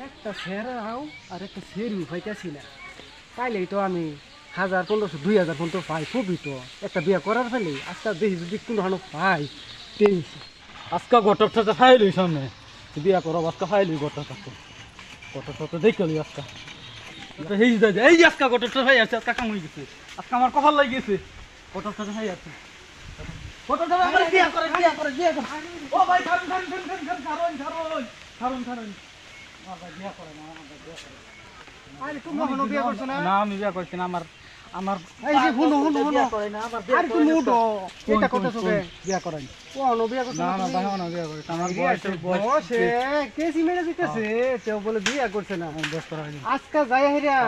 একটা সেরাও আর একটা সেরু পাইতেছি না, পাইলেই তো আমি 1500-2000 পর্যন্ত পাই, খুবই তো একটা বিয়ে করার ফেলে আজকাল দেখি যদি কোনো হানো পাই টেনছি। আজকা গটরটা খাইলি সামনে বিয়া করো আজকা খাইলি গটরটা দেখে লি আজকা এই যে এই যে আজকা গটরটা খাই আছে আজকা কাম হয়ে গেছে আজকা আমার কপাল লাগি গেছে গটরটা খাই আছে গটরটা আমার বিয়া করে ও ভাই ছাড়ুন আমার ভাই বিয়া করে না আমার ভাই বিয়া করে আরে তুমি এখনো বিয়ে করছো না? না আমি বিয়া করছি না আমার এই যে হুনো বিয়া করে না আমার বিয়া আর তুমি উঠো, এটা কথা তোকে বিয়া করাই ও এখনো বিয়ে করছো না না? না তুমি? ভাই না বিয়া করে আমার বসে কেসি মেরে দিতেছে, তেও বলে বিয়ে করছে না। বয়স করা হয়নি আজকাল যাই হেরা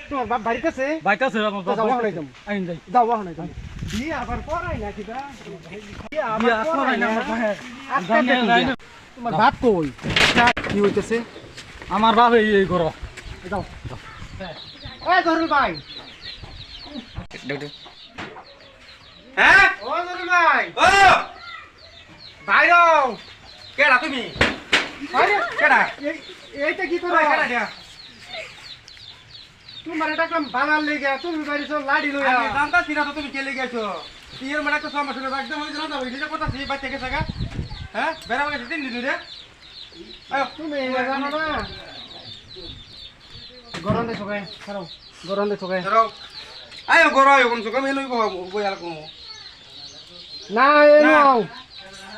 তোমার বাপ বাড়িতে আছে? বাইক আছে আমার তো যাওয়া হলাই যাবো। আইন যাই যাও বাহ নাই তুমি বিয়ে আবার করাই না কিবা, বিয়ে আবার বিয়া করাই করাই না। না আমার ভাই আজকে দেখুন বিয়া। তোমার বাপ কই? কি হইতেছে? আমার বাপ এই ঘর যাও এই জরুল ভাই, হ্যাঁ ও জরুল ভাই ও বাইরো। কেডা তুমি আরে কেডা এইটা কি করো? কেডা দিয়া তোমার এটা কাম বানার লেগে তুমি বাড়িছো লাড়ি লইয়া। আমি জানতাছি না তো তুমি কে লেগেছো ইয়ের মানে একটা সমস্যা একদম হইছে না তো এটা কথা সেই বাচ্চা গেছে গা হ্যাঁ বেরা গেছে তিন দিন রে আয় তুমি জানো না গরম দে সবাই খারাপ, গরম দে সবাই ধরো আয় গরয় কোন সুকম এনই বয়াল কোন না এনো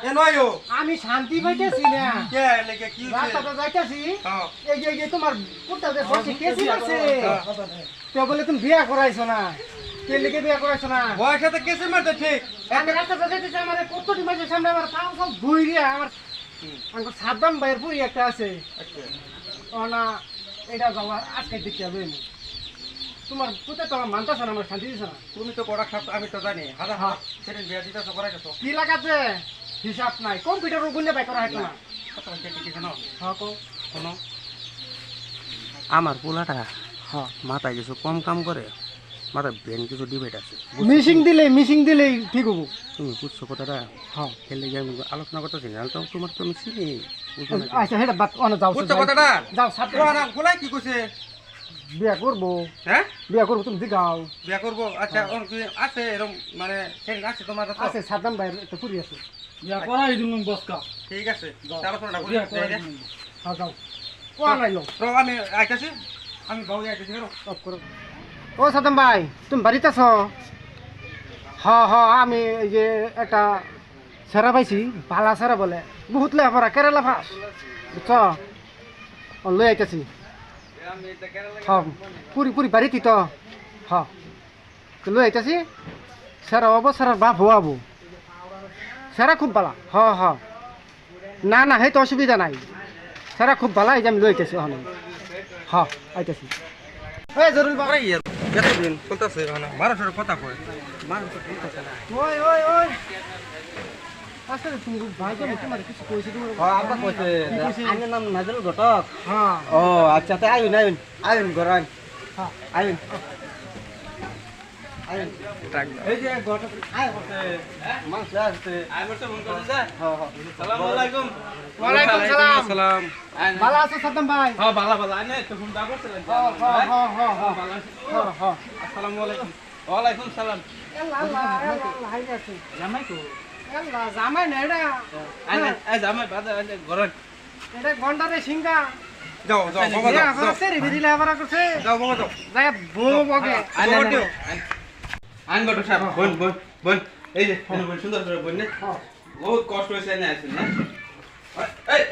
এ নয়ও আমি শান্তি পাইতেছি না। কে লেগে কি হইছে রাস্তাতে যাইতেছি, হ্যাঁ এই যে তোমার পুত্র যে বসে কেসি আছে, হ্যাঁ। তো বলে তুমি বিয়া করাইছো না, কে লিখে বিয়া করাইছো না? বয়সে তো কেসে মারতে ঠিক আমি রাস্তাতে যাইতেছি, আমার কতটি মাঝে সামনে আমার পাও সব ধুইরিয়া আমার আমার সাবধান ভাইয়ের পুরি একটা আছে। ও না এটা যাওয়া আজকে দেখতে হবে। তোমার পুত্র তো আমার মানতেছে না, আমার শান্তি দিছে না। তুমি তো কড়া খাপ আমি তো জানি হাজার হাজার সেদিন বিয়া দিতেছ করাই গেছো কি লাগাচ্ছে হিসাব নাই, কম্পিউটার গুলে বাই করা হতো না। কত কে কি জানো হ্যাঁ কো শোনো আমার পোলাটা হ্যাঁ মাথায় কিছু কম কাম করে মাথায় ব্রেন কিছু ডিবেট আছে মিশিং দিলেই ঠিক হবো। তুমি বুঝছো কথাটা হ্যাঁ খেলে গিয়ে আমি আলোচনা করতেছি না তো তোমার তো আমি চিনি বুঝছো নাকি? আচ্ছা সেটা বাদ অনেক যাও বুঝছো কথাটা যাও সাথে খোলাই কি কইছে বিয়া করবো, হ্যাঁ বিয়া করবো তুমি দিগাও। বিয়া করবো আচ্ছা ওর কি আছে এরকম মানে ঠিক আছে তোমার তো? আছে সাদ্দাম ভাইয়ের একটা পুরি আছে। বিয়া করাই দিলাম বসকা ঠিক আছে আলোচনাটা করি বিয়া করাই দিলাম হ্যাঁ যাও ও আনাইলো তো আমি আইতাছি আমি বাবু আইতাছি অফ করো। ও সাদ্দাম ভাই তুমি বাড়িতে আছো? হ্যাঁ হ্যাঁ আমি এই যে একটা সেরা পাইছি, ভালা সেরা বলে বহুত লেফারা কেরালা ফাস বুঝছ, ও লই আইতেছি। হ্যাঁ পুরি পুরি বাড়িতে তো হ্যাঁ লই আইতেছি। সেরা হবো, সেরার বাপ হবো, সেরা খুব ভালা। হ্যাঁ হ্যাঁ না না সেই তো অসুবিধা নাই, সেরা খুব ভালা, এই যে আমি লই আইতেছি। হ্যাঁ আইতেছি। এই জরুল বাবা এতদিন চলতেছে মানে 1200 কথা কয় 1200 চলতেছে না ওই ওই ওই আসলে তুমি ভাই তো তোমার কিছু কইছে তোমার? আব্বা কইছে আইনের নাম নাজল ঘটক হ্যাঁ ও আচ্ছা তাই আইন আইন আইন গরান হ্যাঁ আইন আইন এই যে ঘটক আই হতে মানুষ আসছে আই মতে ফোন করতে যা হ্যাঁ হ্যাঁ আসসালামু আলাইকুম ওয়ালাইকুম সালাম। সালাম ভালো আছো সাদ্দাম ভাই? হ্যাঁ ভালো ভালো আইনে তো ফোন দাও করছিলেন হ্যাঁ হ্যাঁ হ্যাঁ হ্যাঁ হ্যাঁ ভালো হ্যাঁ হ্যাঁ আসসালামু আলাইকুম ওয়ালাইকুম সালাম আল্লাহ আল্লাহ আল্লাহ হাই আছে জামাই তো আল্লাহ জামাই না এটা, আইনে এই জামাই বাদে আইনে ঘরে এটা গন্ডারে সিংহা যাও যাও বাবা বিয়া যাও করছে রে বিদিলা আবার করছে যাও বাবা যাও যায় বউ বগে। আইনে খবর দিও। আইন গটো সাহেব বোন বোন বোন এই যে ফোন বোন সুন্দর করে বোন নে হ্যাঁ বহুত কষ্ট হইছে না আসেন না এই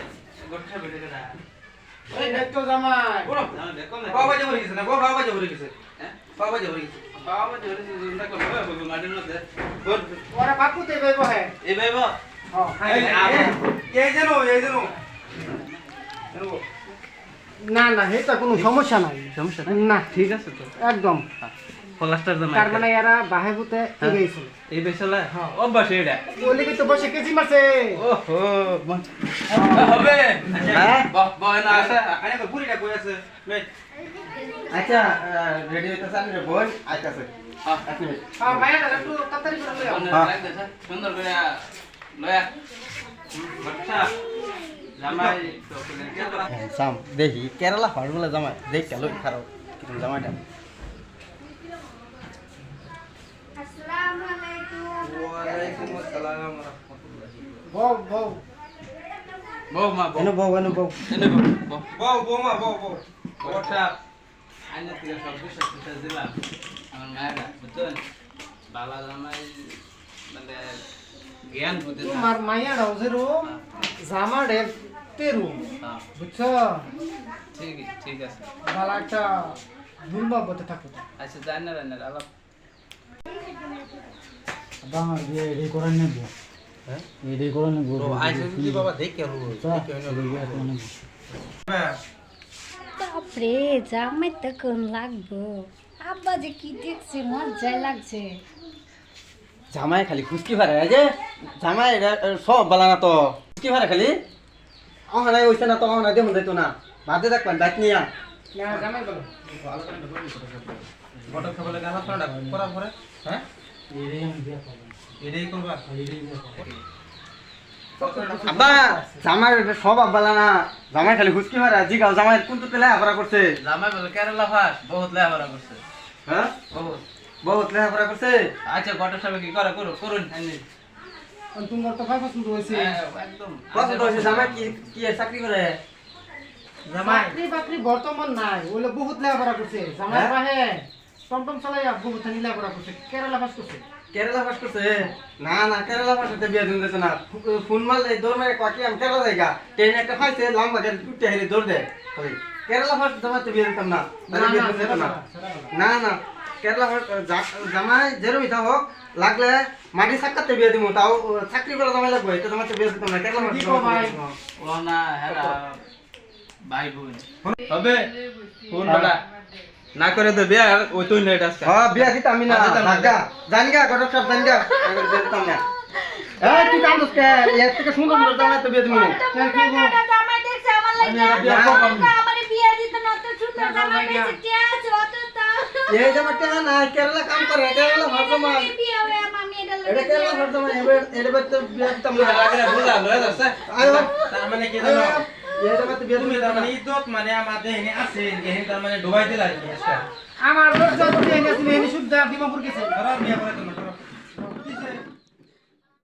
গটো সাহেব এটা না এই দেখতো জামাই বড় দেখো না বাবা যাবো গেছে না বাবা যাবো গেছে হ্যাঁ বাবা যাবো গেছে বাবা জোরে চিন্তা করবে বাবা গার্ডেন মধ্যে বোন ওরা বাপু তে বইবো হে। এই ভাই বা হ্যাঁ এই জানো না না এটা কোনো সমস্যা নাই, সমস্যা না ঠিক আছে তো একদম। প্লাস্টার জামাই তার মানে এরা বাহেবুতে এগেছিল এই বেশলা হ্যাঁ। অভ্যাস এটা ওলি কি তো বসে কেজি মারছে। ওহো হবে হ্যাঁ? বাহ না আছে আরে তো পুরিটা কই আছে নে আচ্ছা রেডি হইতেছে আমি বোন আইতাছে হ্যাঁ এক মিনিট হ্যাঁ ভাইয়া একটু তাড়াতাড়ি করে লইও। রাখ দে সুন্দর করে লয়া বাচ্চা জামাই সাম দেখি কেরালা ফার্মুলা জামাই দেখ কেন খারাপ কিন্তু জামাইটা ওয়ালাইকুম আসসালাম ওয়া রাহমাতুল্লাহ। বউ বউ বউ মা বউ এনে বউ এনে বউ এনে বউ বউ বউ মা বউ বউ ওটা আইনা থেকে সব কিছু দিলাম আমার মায়েরা বুঝছেন বালা জামাই মানে জ্ঞান বুঝতে তোমার মাইয়াটাও যেরকম জামাডে তেরুম বুঝছো ঠিক ঠিক আছে বালা একটা দুর্ভাগ্যতে থাকো আচ্ছা জানি না আলাপ আমার বিয়ে রেডি করে নেব হ্যাঁ রেডি করে নেব তো আইছে যদি বাবা দেখ কেন বাপরে জামাই তো কোন লাগবো আব্বা যে কি দেখছে মজাই লাগছে জামাই খালি খুশকি ভারে এই যে জামাই সব বালা না তো খুশকি ভারে খালি অহনাই হইছে না তো অহনাই দেখুন যাইতো না বাদে দেখবেন বাইক নিয়া না জামাই বলো বটল খাবলে গালা ফোনটা করার পরে হ্যাঁ এটাই আমি বিয়ে করবো এটাই করবা এটাই বিয়ে করবো আব্বা জামাই সব বালা না জামাই খালি খুশকি ভারে জিগাও জামাই কোনটো তেলে আবরা করছে জামাই বলে কেরালা ফাস বহুত লেহাপড়া করছে হ্যাঁ বহুত বহুত লেহাপড়া করছে আচ্ছা বটল সাহেব কি করে করুন এনে তোমার তো ভাই পছন্দ হয়েছে একদম পছন্দ হয়েছে জামাই কি কি চাকরি করে চাকরি বাকরি বর্তমান নাই ওইলে বহুত লেখাপড়া করছে জামাই হ্যাঁ? বাহে টমটম চালাইয়া বহুত লেখাপড়া করছে কেরালা পাস করছে কেরালা পাস করছে না না কেরালা পাসতে বিয়ে দিন দিতে না ফোন মারলে দৌড় মারে কয় কি আমি কেরালা যাইগা ট্রেন একটা পাইছে লম্বা গেলে টুটে হেরে দৌড় দেয় ওই কেরালা পাস জামাইতে বিয়ে দিতাম না তাহলে বিয়ে দিন দিত না না না কেরালা পাস জামাই যেরমই তা হোক লাগলে মাটি সাক্ষাতে বিয়ে দিব তাও চাকরি করে জামাই লাগবে এটা জামাইতে বিয়ে দিতাম না কেরালা পাস কি কো ভাই? ও না হেরা ভাই বোন হবে ফোন বাড়া না করে তো বিয়া ওই তুই নেট আজকে হ্যাঁ বিয়ে দিতাম আমি না জানগা জানগা গটক সব জানগা বিয়ে দিতাম না এই তুই কাম দোস্ত এর থেকে সুন্দর সুন্দর জামাইতে বিয়ে দিব জামাই দেখছে আমার লাগে আমার বিয়ে দিতে না তো সুন্দর জামাই দেখছে কে আছে অত তো এই জামাইটা না কেরালা কাম করে কেরালা ভাত জামাই বিয়ে হবে আমার মেয়েটা এটা কেরালা ভাত জামাই এর বাইতে বিয়ে দিতাম না আগে বুঝলাম লয়ে যাচ্ছে আয়ো তার মানে কি আয়ো জানো এই জামাইতে বিয়ে তুমি দিতাম তার না মানে ইজ্জত মানে আমাদের এখানে আছে এখানে তার মানে ডুবাই দিলা কি আজকে আমার যত বিয়ে নিয়েছিল এনে শুদ্ধ দিমাপুর গেছে ধরো বিয়া করে তোমার